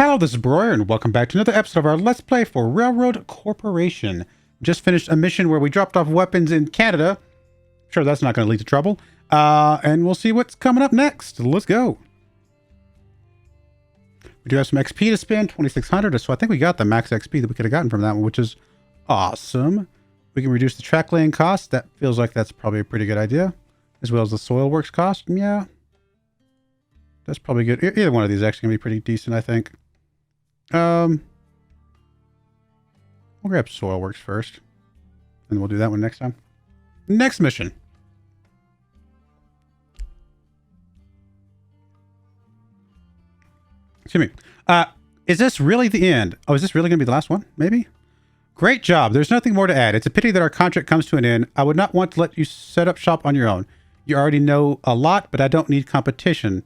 Hello, this is Broyar, and welcome back to another episode of our Let's Play for Railroad Corporation. Just finished a mission where we dropped off weapons in Canada. Sure, that's not going to lead to trouble. And we'll see what's coming up next. Let's go. We do have some XP to spend, 2,600. So I think we got the max XP that we could have gotten from that one, which is awesome. We can reduce the track laying cost. That feels like that's probably a pretty good idea. As well as the soil works cost. Yeah. That's probably good. Either one of these is actually going to be pretty decent, I think. We'll grab soil works first. And we'll do that one next time. Next mission. Excuse me. Is this really the end? Oh, is this really going to be the last one? Maybe? Great job. There's nothing more to add. It's a pity that our contract comes to an end. I would not want to let you set up shop on your own. You already know a lot, but I don't need competition.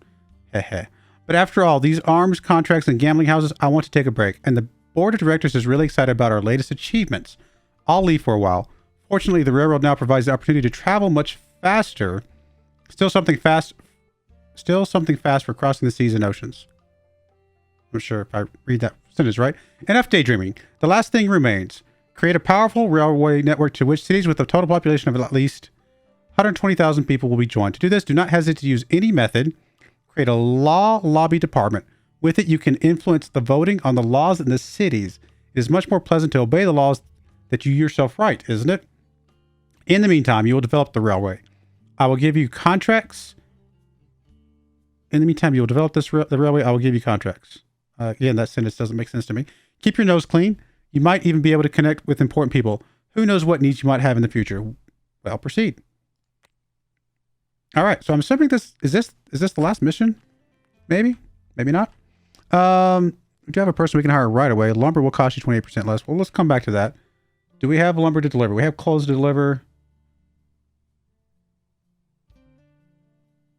Heh. But after all, these arms contracts and gambling houses, I want to take a break. And the board of directors is really excited about our latest achievements. I'll leave for a while. Fortunately, the railroad now provides the opportunity to travel much faster. Still something fast for crossing the seas and oceans. I'm not sure if I read that sentence right. Enough daydreaming. The last thing remains. Create a powerful railway network to which cities with a total population of at least 120,000 people will be joined. To do this, do not hesitate to use any method. Create a law lobby department. With it, you can influence the voting on the laws in the cities. It is much more pleasant to obey the laws that you yourself write, isn't it? In the meantime, you will develop the railway. I will give you contracts. In the meantime, you will develop the railway. I will give you contracts. Again, that sentence doesn't make sense to me. Keep your nose clean. You might even be able to connect with important people. Who knows what needs you might have in the future? Well, proceed. All right, so I'm assuming this is the last mission? Maybe not. We do have a person we can hire right away. Lumber will cost you 28% less. Well, let's come back to that. Do we have lumber to deliver? We have clothes to deliver.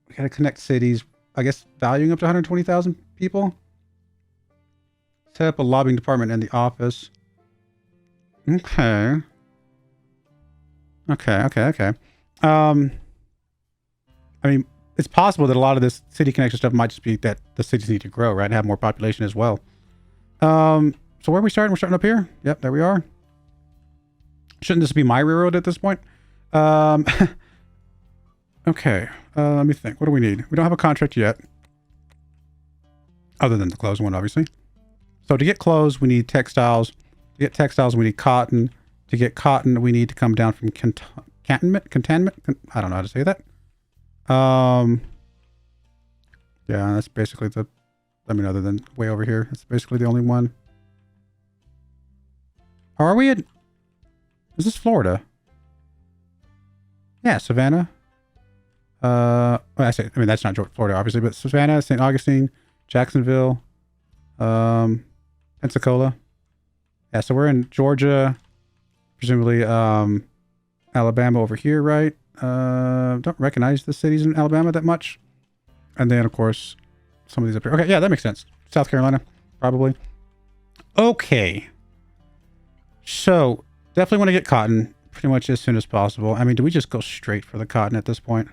We got to connect cities. I guess valuing up to 120,000 people. Set up a lobbying department in the office. Okay. I mean, it's possible that a lot of this city connection stuff might just be that the cities need to grow, right? And have more population as well. So where are we starting? We're starting up here. Yep, there we are. Shouldn't this be my railroad at this point? Okay. Let me think. What do we need? We don't have a contract yet. Other than the clothes one, obviously. So to get clothes, we need textiles. To get textiles, we need cotton. To get cotton, we need to come down from cantonment? I don't know how to say that. Yeah, that's basically other than way over here. That's basically the only one. Or are we at... Is this Yeah, Savannah. That's not Florida, obviously, but Savannah, St. Augustine, Jacksonville, Pensacola. Yeah, so we're in Georgia, presumably, Alabama over here, right? Don't recognize the cities in Alabama that much. And then, of course, some of these up here. Okay, yeah, that makes sense. South Carolina, probably. Okay. So, definitely want to get cotton pretty much as soon as possible. I mean, do we just go straight for the cotton at this point?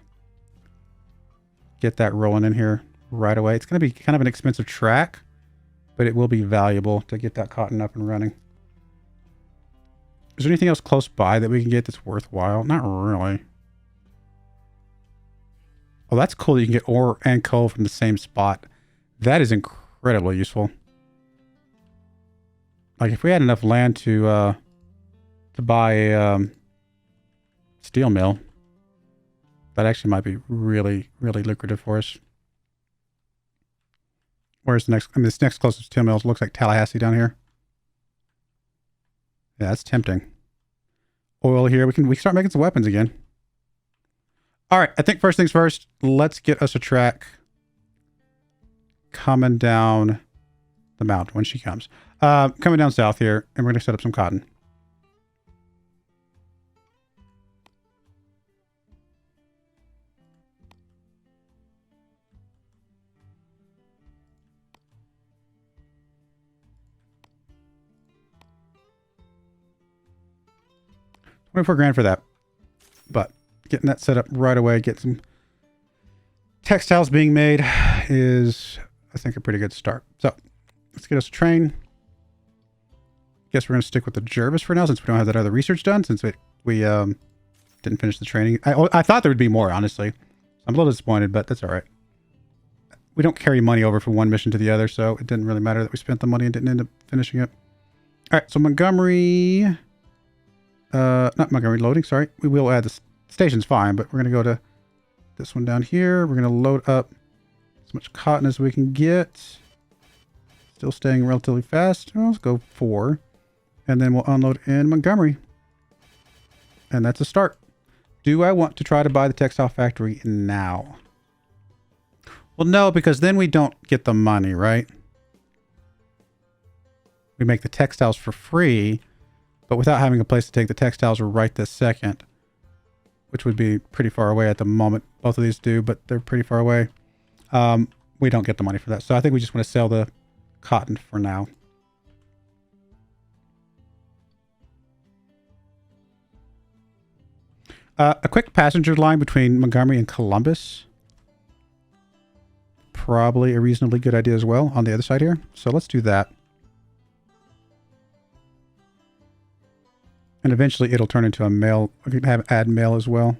Get that rolling in here right away. It's going to be kind of an expensive track, but it will be valuable to get that cotton up and running. Is there anything else close by that we can get that's worthwhile? Not really. Oh, that's cool that you can get ore and coal from the same spot. That is incredibly useful. Like, if we had enough land to buy a steel mill, that actually might be really, really lucrative for us. Where's the next... I mean, this next closest steel mill looks like Tallahassee down here. Yeah, that's tempting. Oil here. We can start making some weapons again. All right, I think first things first, let's get us a track coming down the mountain when she comes. Coming down south here, and we're going to set up some cotton. $24,000 for that. But getting that set up right away, get some textiles being made is, I think, a pretty good start. So let's get us a train. Guess we're going to stick with the Jervis for now since we don't have that other research done, since we didn't finish the training. I thought there would be more, honestly. I'm a little disappointed, but that's all right. We don't carry money over from one mission to the other, so it didn't really matter that we spent the money and didn't end up finishing it. All right, so Montgomery... not Montgomery, loading, sorry. We will add the station's fine, but we're going to go to this one down here. We're going to load up as much cotton as we can get. Still staying relatively fast. Well, let's go 4. And then we'll unload in Montgomery. And that's a start. Do I want to try to buy the textile factory now? Well, no, because then we don't get the money, right? We make the textiles for free, but without having a place to take the textiles right this second, which would be pretty far away at the moment. Both of these do, but they're pretty far away. We don't get the money for that. So I think we just want to sell the cotton for now. A quick passenger line between Montgomery and Columbus. Probably a reasonably good idea as well on the other side here. So let's do that. And eventually it'll turn into a mail. We can have add mail as well.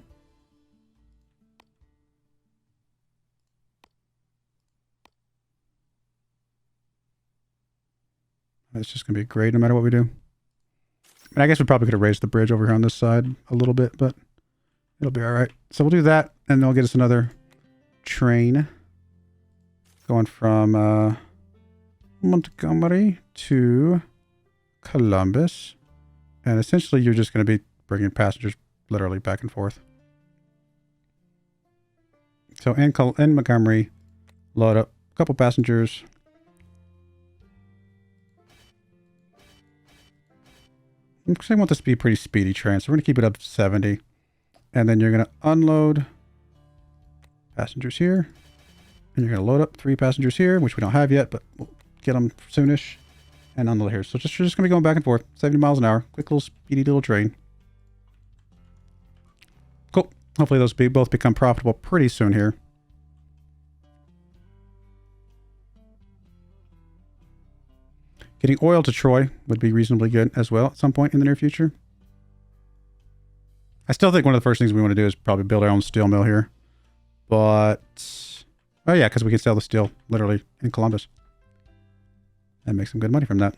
It's just going to be great no matter what we do. And I guess we probably could have raised the bridge over here on this side a little bit, but it'll be all right. So we'll do that, and they'll get us another train going from Montgomery to Columbus. And essentially, you're just going to be bringing passengers literally back and forth. So in Montgomery, load up a couple passengers. I want this to be a pretty speedy train, so we're going to keep it up to 70. And then you're going to unload passengers here. And you're going to load up 3 passengers here, which we don't have yet, but we'll get them soonish. And unload here. So you're just going to be going back and forth, 70 miles an hour. Quick little speedy little train. Cool. Hopefully those both become profitable pretty soon here. Getting oil to Troy would be reasonably good as well at some point in the near future. I still think one of the first things we want to do is probably build our own steel mill here. But, oh yeah, because we can sell the steel literally in Columbus. And make some good money from that.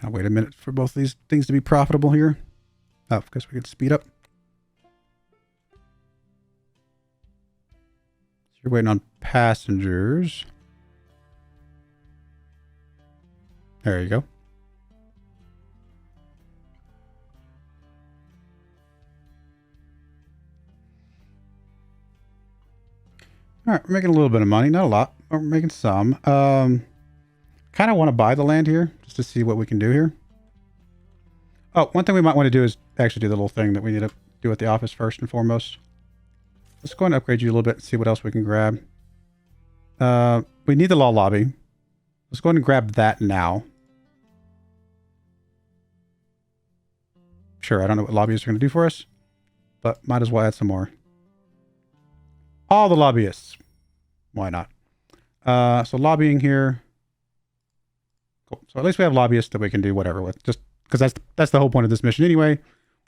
I'll wait a minute for both of these things to be profitable here. Oh, because we can speed up. So you're waiting on passengers. There you go. All right, we're making a little bit of money. Not a lot, but we're making some. Kind of want to buy the land here just to see what we can do here. Oh, one thing we might want to do is actually do the little thing that we need to do at the office first and foremost. Let's go and upgrade you a little bit and see what else we can grab. We need the law lobby. Let's go ahead and grab that now. Sure, I don't know what lobbyists are going to do for us, but might as well add some more. All the lobbyists. Why not? So lobbying here. Cool. So at least we have lobbyists that we can do whatever with. Just because that's the whole point of this mission anyway.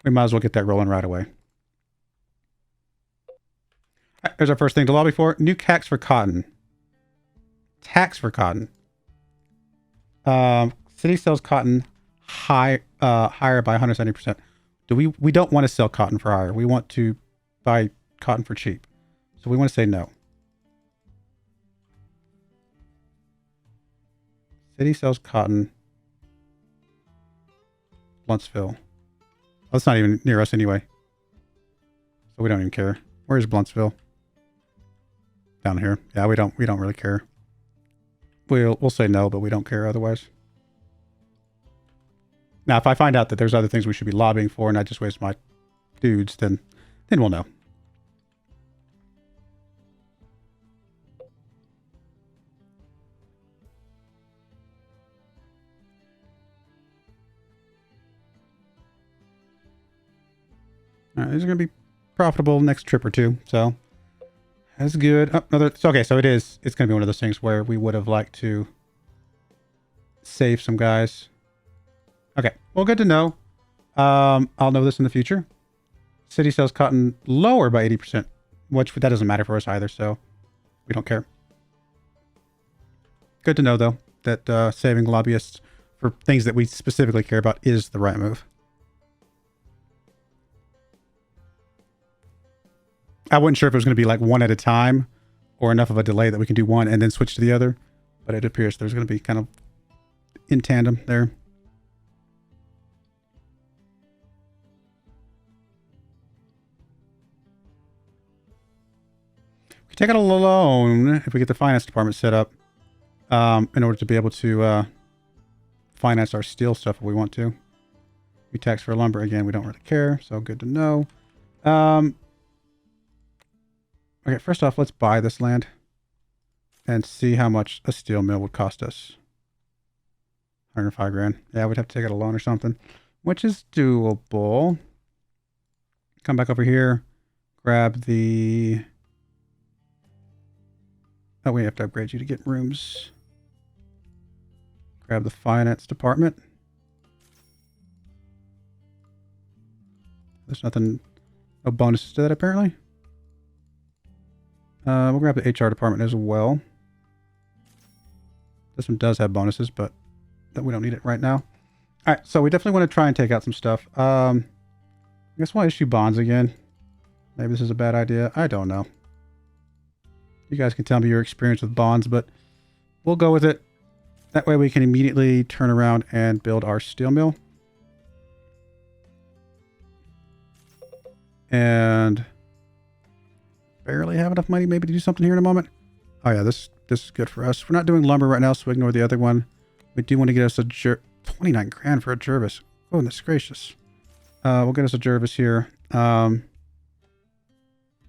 We might as well get that rolling right away. All right, here's our first thing to lobby for. New tax for cotton. Tax for cotton. City sells cotton higher by 170%. We don't want to sell cotton for higher. We want to buy cotton for cheap. So we want to say no. City sells cotton. Bluntsville. Oh, that's not even near us anyway. So we don't even care. Where's Bluntsville? Down here. Yeah, we don't really care. We'll say no, but we don't care otherwise. Now, if I find out that there's other things we should be lobbying for and I just waste my dudes, then we'll know. All right, these are going to be profitable next trip or two. So that's good. Oh, another. So, okay, so it's going to be one of those things where we would have liked to save some guys. Okay, well, good to know. I'll know this in the future. City sells cotton lower by 80%, which that doesn't matter for us either, so we don't care. Good to know, though, that saving lobbyists for things that we specifically care about is the right move. I wasn't sure if it was going to be like one at a time or enough of a delay that we can do one and then switch to the other, but it appears there's going to be kind of in tandem there. Take out a loan if we get the finance department set up in order to be able to finance our steel stuff if we want to. We tax for lumber. Again, we don't really care, so good to know. Okay, first off, let's buy this land and see how much a steel mill would cost us. 105 grand. Yeah, we'd have to take out a loan or something, which is doable. Come back over here, grab the... Oh, we have to upgrade you to get rooms. Grab the finance department. There's nothing, no bonuses to that apparently. We'll grab the HR department as well. This one does have bonuses, but we don't need it right now. All right, so we definitely want to try and take out some stuff. I guess we'll issue bonds again. Maybe this is a bad idea. I don't know. You guys can tell me your experience with bonds, but we'll go with it. That way we can immediately turn around and build our steel mill. And barely have enough money maybe to do something here in a moment. Oh yeah, this is good for us. We're not doing lumber right now, so ignore the other one. We do want to get us a 29 grand for a Jervis. Goodness gracious. We'll get us a Jervis here.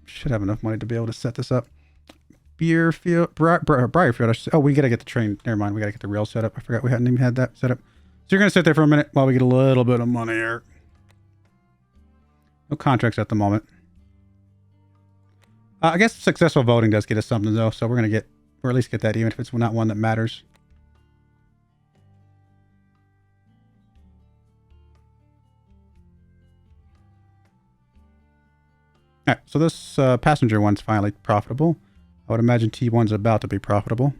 Should have enough money to be able to set this up. Briarfield. Oh, we gotta get the train. Never mind. We gotta get the rail set up. I forgot we hadn't even had that set up. So you're gonna sit there for a minute while we get a little bit of money here. No contracts at the moment. I guess successful voting does get us something though, so we're gonna get, or at least get that, even if it's not one that matters. All right, so this passenger one's finally profitable. I would imagine T1's about to be profitable.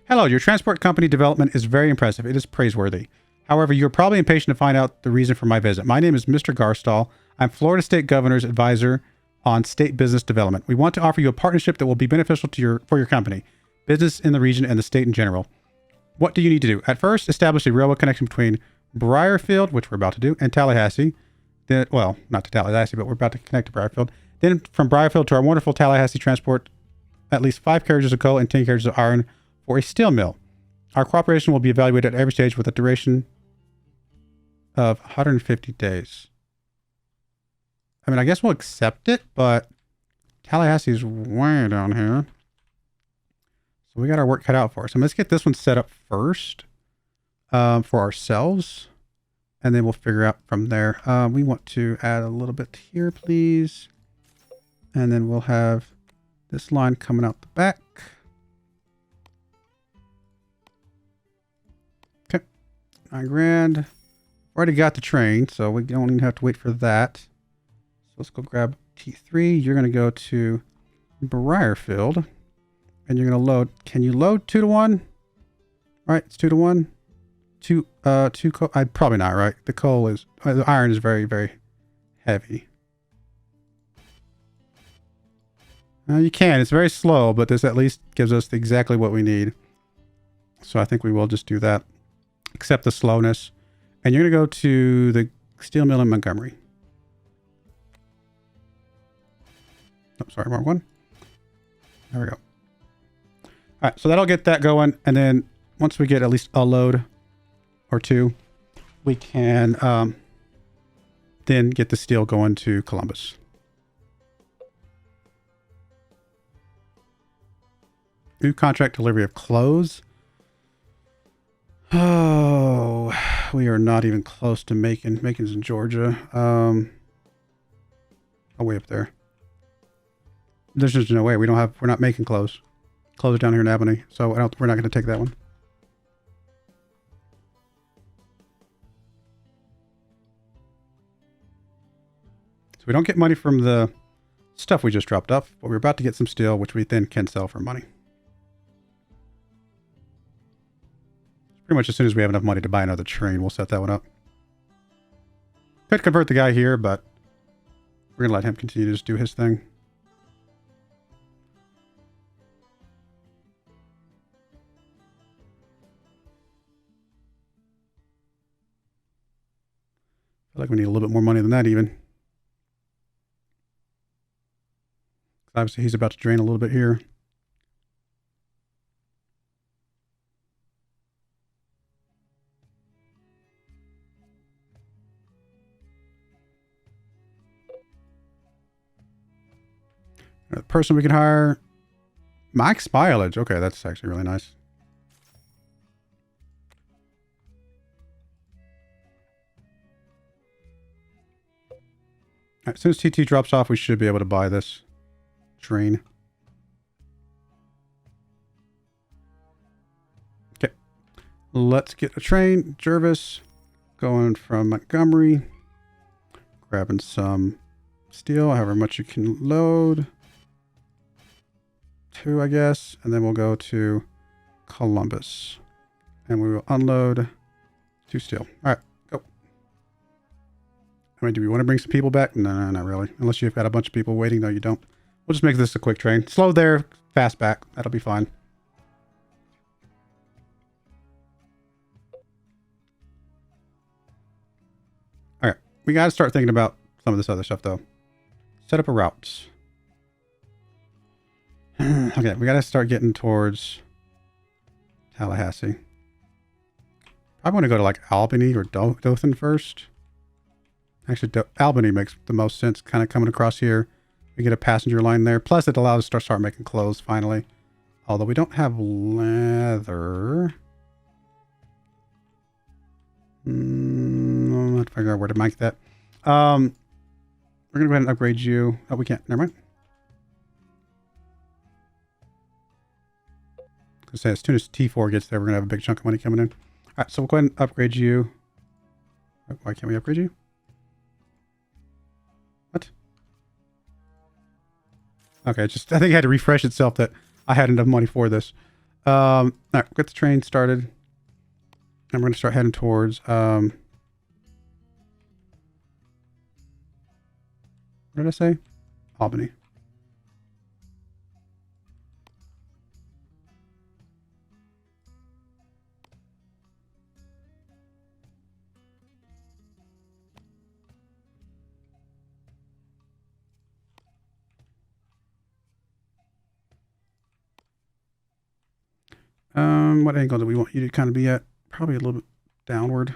Hello, your transport company development is very impressive. It is praiseworthy. However, you're probably impatient to find out the reason for my visit. My name is Mr. Garstall. I'm Florida State Governor's advisor on state business development. We want to offer you a partnership that will be beneficial to for your company, business in the region, and the state in general. What do you need to do? At first, establish a railroad connection between Briarfield, which we're about to do, and Tallahassee. Then, well, not to Tallahassee, but we're about to connect to Briarfield. Then from Briarfield to our wonderful Tallahassee transport at least 5 carriages of coal and 10 carriages of iron for a steel mill. Our cooperation will be evaluated at every stage with a duration of 150 days. I mean, I guess we'll accept it, but Tallahassee's way down here. So we got our work cut out for us. So let's get this one set up first for ourselves. And then we'll figure out from there. We want to add a little bit here, please. And then we'll have this line coming out the back. Okay. 9 grand. Already got the train, so we don't even have to wait for that. So let's go grab T3. You're going to go to Briarfield. And you're going to load. Can you load 2 to 1? Right, it's 2 to 1. Two coal. Probably not, right? The coal is, the iron is very, very heavy. You can. It's very slow, but this at least gives us exactly what we need. So I think we will just do that. Accept the slowness. And you're going to go to the steel mill in Montgomery. Oh, sorry, wrong one. There we go. All right, so that'll get that going. And then once we get at least a load or 2, we can then get the steel going to Columbus. New contract delivery of clothes. Oh, we are not even close to Macon. Macon's in Georgia. Oh, way up there. There's just no way. We're not making clothes. Clothes are down here in Albany, so we're not going to take that one. So we don't get money from the stuff we just dropped off, but we're about to get some steel, which we then can sell for money. Pretty much as soon as we have enough money to buy another train, we'll set that one up. Could convert the guy here, but we're going to let him continue to just do his thing. I feel like we need a little bit more money than that even. Obviously, he's about to drain a little bit here. The person we can hire, max mileage. Okay, that's actually really nice. All right, as soon as T2 drops off, we should be able to buy this train. Okay, let's get a train. Jervis going from Montgomery, grabbing some steel, however much you can load. 2, I guess, and then we'll go to Columbus and we will unload 2 steel. All right, go. I mean, do we want to bring some people back? No, not really. Unless you've got a bunch of people waiting. No, you don't. We'll just make this a quick train. Slow there, fast back. That'll be fine. All right, we got to start thinking about some of this other stuff, though. Set up a route. Okay, we got to start getting towards Tallahassee. I want to go to like Albany or Dothan first. Actually, Albany makes the most sense, kind of coming across here. We get a passenger line there. Plus, it allows us to start making clothes finally. Although we don't have leather. I'll have to figure out where to make that. We're going to go ahead and upgrade you. Oh, we can't. Never mind. Say as soon as T4 gets there, we're gonna have a big chunk of money coming in. All right, so we'll go ahead and upgrade you. Why can't we upgrade you? What? Okay, I think it had to refresh itself that I had enough money for this. All right, get the train started, and we're gonna start heading towards. What did I say? Albany. What angle do we want you to kind of be at? Probably a little bit downward.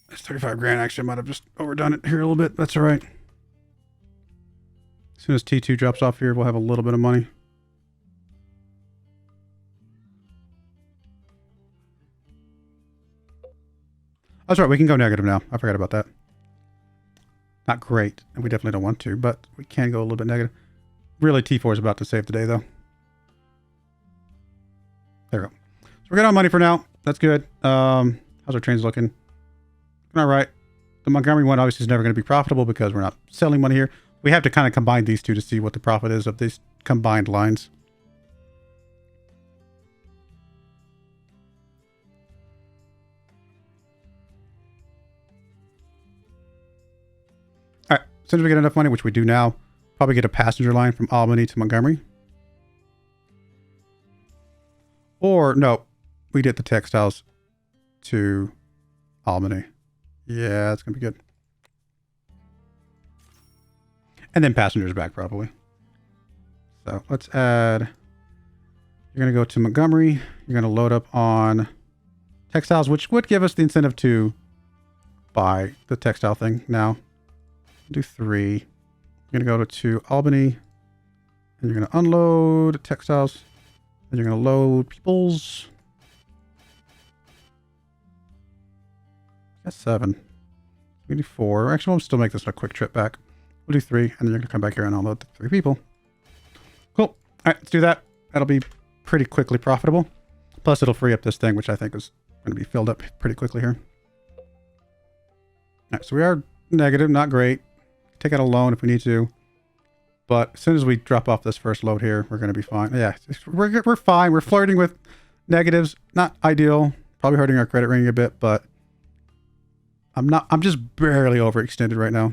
That's 35 grand. Actually, I might have just overdone it here a little bit. That's all right. As soon as T2 drops off here, we'll have a little bit of money. That's right. We can go negative now. I forgot about that. Not great. And we definitely don't want to, but we can go a little bit negative. Really, T4 is about to save the day, though. There we go. So we're good on money for now. That's good. How's our trains looking? All right. The Montgomery one obviously is never going to be profitable because we're not selling money here. We have to kind of combine these two to see what the profit is of these combined lines. All right. As soon as we get enough money, which we do now, probably get a passenger line from Albany to Montgomery. Or, no, we get the textiles to Albany. Yeah, that's going to be good. And then passengers back, probably. So let's add... You're going to go to Montgomery. You're going to load up on textiles, which would give us the incentive to buy the textile thing now. Do 3. You're going to go to Albany. And you're going to unload textiles. And you're going to load peoples. That's 7. We do 4. Actually, we'll still make this a quick trip back. We'll do 3. And then you're going to come back here and unload the 3 people. Cool. All right, let's do that. That'll be pretty quickly profitable. Plus, it'll free up this thing, which I think is going to be filled up pretty quickly here. All right, so we are negative, not great. Take out a loan if we need to. But as soon as we drop off this first load here, we're going to be fine. Yeah, we're fine. We're flirting with negatives. Not ideal. Probably hurting our credit rating a bit, but I'm just barely overextended right now.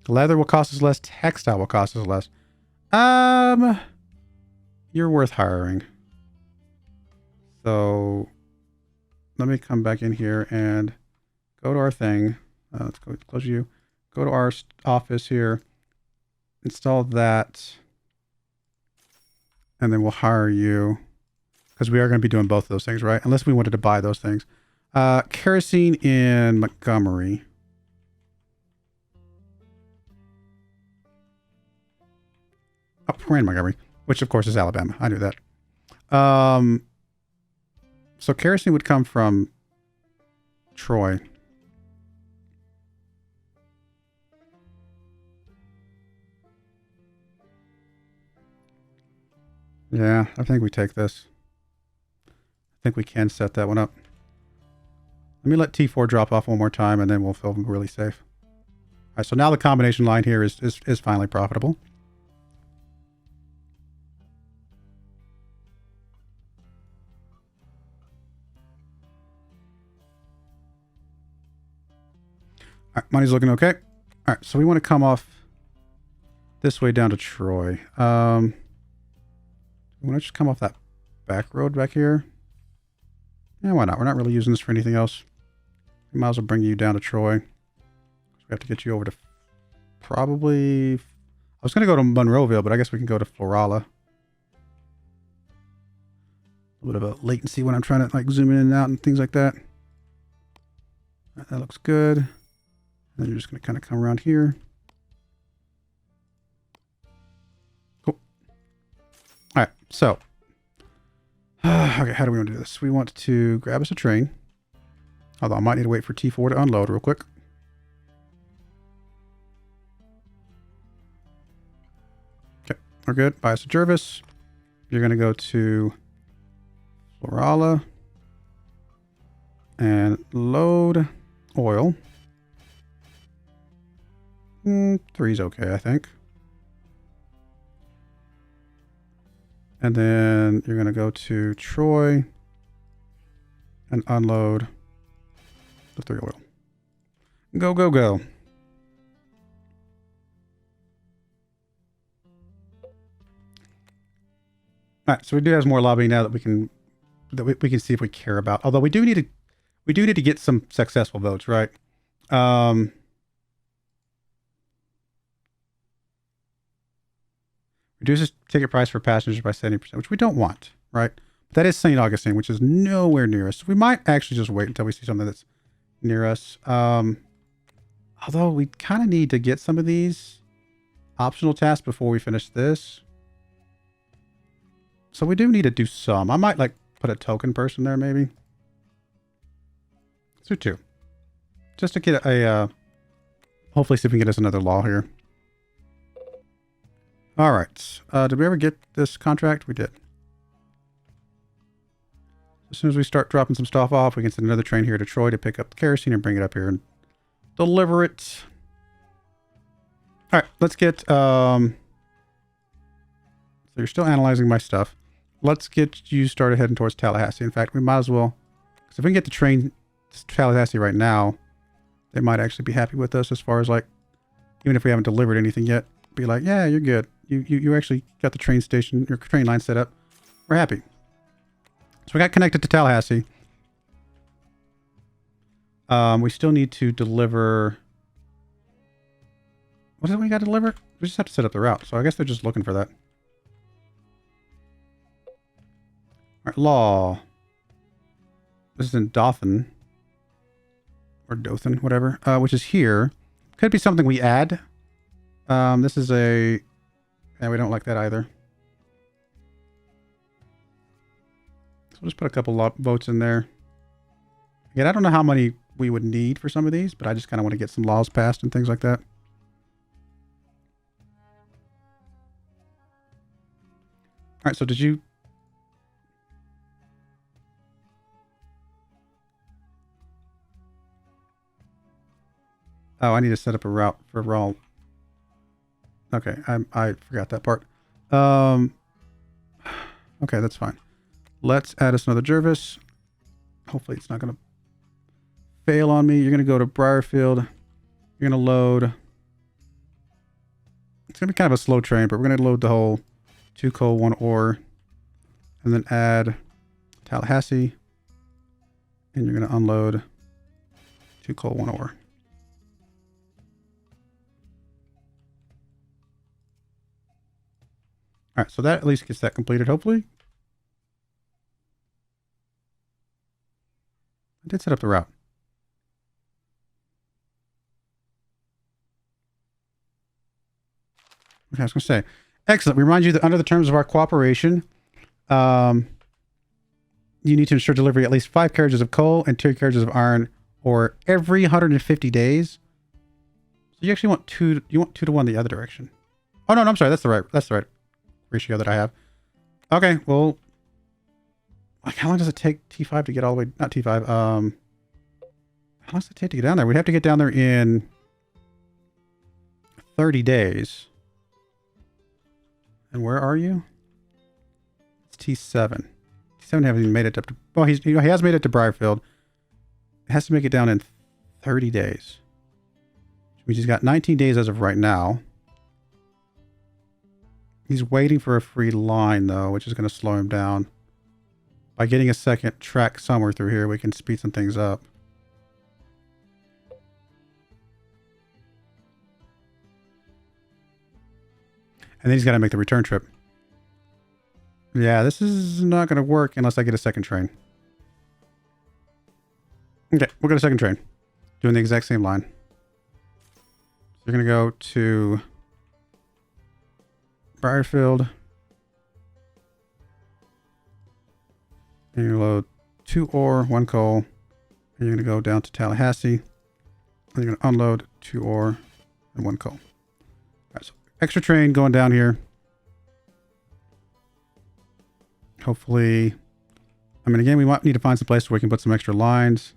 Leather will cost us less. Textile will cost us less. You're worth hiring. So let me come back in here and go to our thing. Let's go close you. Go to our office here. Install that. And then we'll hire you. Because we are going to be doing both of those things, right? Unless we wanted to buy those things. Kerosene in Montgomery. Oh, we're in Montgomery. Which, of course, is Alabama. I knew that. So kerosene would come from Troy. Yeah, I think we take this. I think we can set that one up. Let me let T4 drop off one more time, and then we'll feel really safe. All right, so now the combination line here is finally profitable. All right, money's looking okay. All right, so we want to come off this way down to Troy. We want to just come off that back road back here. Yeah, why not? We're not really using this for anything else. We might as well bring you down to Troy. We have to get you over to probably... I was going to go to Monroeville, but I guess we can go to Florala. A little bit of a latency when I'm trying to like zoom in and out and things like that. That looks good. And then you're just going to kind of come around here. Cool. All right, so... okay, how do we want to do this? We want to grab us a train. Although I might need to wait for T4 to unload real quick. Okay, we're good. Buy us a Jervis. You're going to go to Florala and load oil. 3's okay, I think. And then you're going to go to Troy and unload the 3 oil. Go, go, go. All right, so we do have more lobbying now that we can see if we care about. Although we do need to get some successful votes, right? Reduces ticket price for passengers by 70%, which we don't want, right? But that is St. Augustine, which is nowhere near us. So we might actually just wait until we see something that's near us. Although we kind of need to get some of these optional tasks before we finish this. So we do need to do some. I might like put a token person there maybe. Let's do 2. Just to get a, hopefully see if we can get us another law here. All right. Did we ever get this contract? We did. As soon as we start dropping some stuff off, we can send another train here to Troy to pick up the kerosene and bring it up here and deliver it. All right. Let's get... so you're still analyzing my stuff. Let's get you started heading towards Tallahassee. In fact, we might as well... Because if we can get the train to Tallahassee right now, they might actually be happy with us as far as like... Even if we haven't delivered anything yet. Be like, yeah, you're good. You actually got the train station, your train line set up. We're happy. So we got connected to Tallahassee. We still need to deliver... What is it we got to deliver? We just have to set up the route. So I guess they're just looking for that. All right, law. This is in Dothan. Or Dothan, whatever. Which is here. Could be something we add. This is a... Yeah, we don't like that either. So we'll just put a couple votes in there. Again, I don't know how many we would need for some of these, but I just kind of want to get some laws passed and things like that. All right, so did you... Oh, I need to set up a route for raw. Okay, I forgot that part. Okay, that's fine. Let's add us another Jervis. Hopefully it's not going to fail on me. You're going to go to Briarfield. You're going to load. It's going to be kind of a slow train, but we're going to load the whole 2 coal, 1 ore. And then add Tallahassee. And you're going to unload 2 coal, 1 ore. All right, so that at least gets that completed, hopefully. I did set up the route. Okay, I was going to say, excellent. We remind you that under the terms of our cooperation, you need to ensure delivery at least 5 carriages of coal and 2 carriages of iron, or every 150 days. So you actually want 2. You want 2 to 1 the other direction. Oh no, I'm sorry. That's the right ratio that I have. Okay, well, like how long does it take T5 to get all the way? Not T5. How long does it take to get down there? We'd have to get down there in 30 days. And where are you? It's T7. T7 hasn't even made it up to... Well, he has made it to Briarfield. It has to make it down in 30 days. Which means he's got 19 days as of right now. He's waiting for a free line, though, which is going to slow him down. By getting a second track somewhere through here, we can speed some things up. And then he's got to make the return trip. Yeah, this is not going to work unless I get a second train. Okay, we'll get a second train. Doing the exact same line. So you're going to go to Briarfield. And you load 2 ore, 1 coal. And you're going to go down to Tallahassee. And you're going to unload 2 ore and 1 coal. All right, so extra train going down here. Hopefully, I mean, again, we might need to find some place where we can put some extra lines.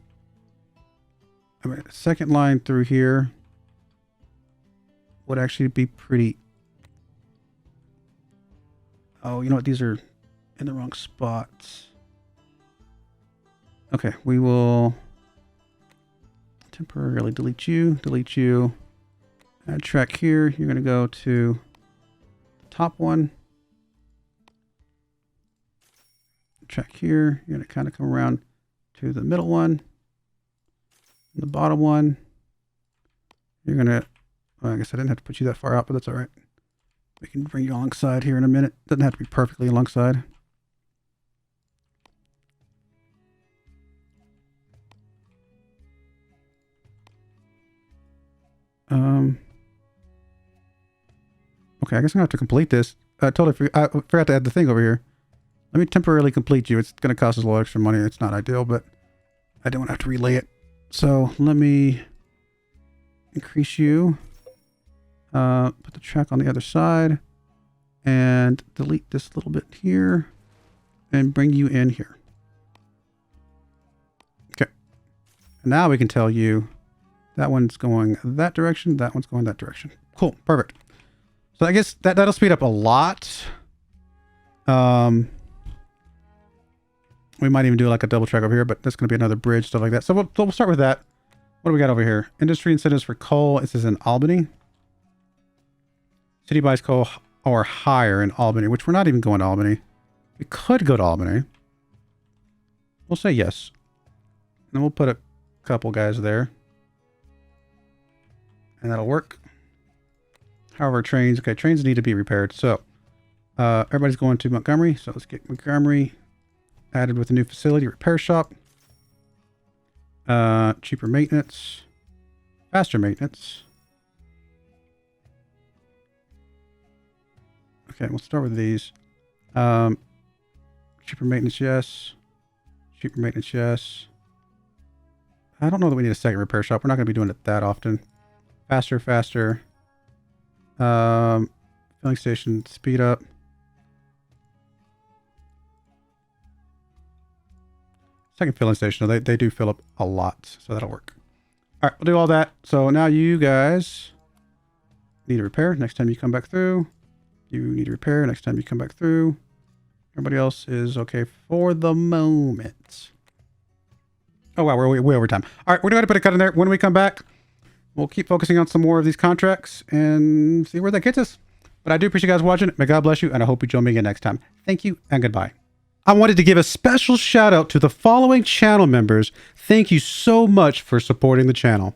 I mean, a second line through here would actually be pretty... Oh, you know what? These are in the wrong spots. Okay, we will temporarily delete you, add track here. You're going to go to the top one. Track here. You're going to kind of come around to the middle one. The bottom one. You're going to, well, I guess I didn't have to put you that far out, but that's all right. We can bring you alongside here in a minute. Doesn't have to be perfectly alongside. Okay, I guess I'm gonna have to complete this. I forgot to add the thing over here. Let me temporarily complete you. It's gonna cost us a little extra money. It's not ideal, but I don't want to have to relay it. So let me increase you. Put the track on the other side and delete this little bit here and bring you in here. Okay. And now we can tell you that one's going that direction. That one's going that direction. Cool. Perfect. So I guess that'll speed up a lot. We might even do like a double track over here, but that's going to be another bridge, stuff like that. So we'll start with that. What do we got over here? Industry incentives for coal. This is in Albany. City buys coal or higher in Albany, which we're not even going to Albany. We could go to Albany. We'll say yes. And then we'll put a couple guys there. And that'll work. However, trains need to be repaired. So everybody's going to Montgomery. So let's get Montgomery added with a new facility, repair shop. Cheaper maintenance. Faster maintenance. Okay, we'll start with these. Cheaper maintenance, yes. Cheaper maintenance, yes. I don't know that we need a second repair shop. We're not going to be doing it that often. Faster, faster. Filling station, speed up. Second filling station, they do fill up a lot, so that'll work. All right, we'll do all that. So now you guys need a repair next time you come back through. You need a repair next time you come back through. Everybody else is okay for the moment. Oh, wow, we're way over time. All right, we're going to put a cut in there. When we come back, we'll keep focusing on some more of these contracts and see where that gets us. But I do appreciate you guys watching. May God bless you, and I hope you join me again next time. Thank you, and goodbye. I wanted to give a special shout out to the following channel members. Thank you so much for supporting the channel.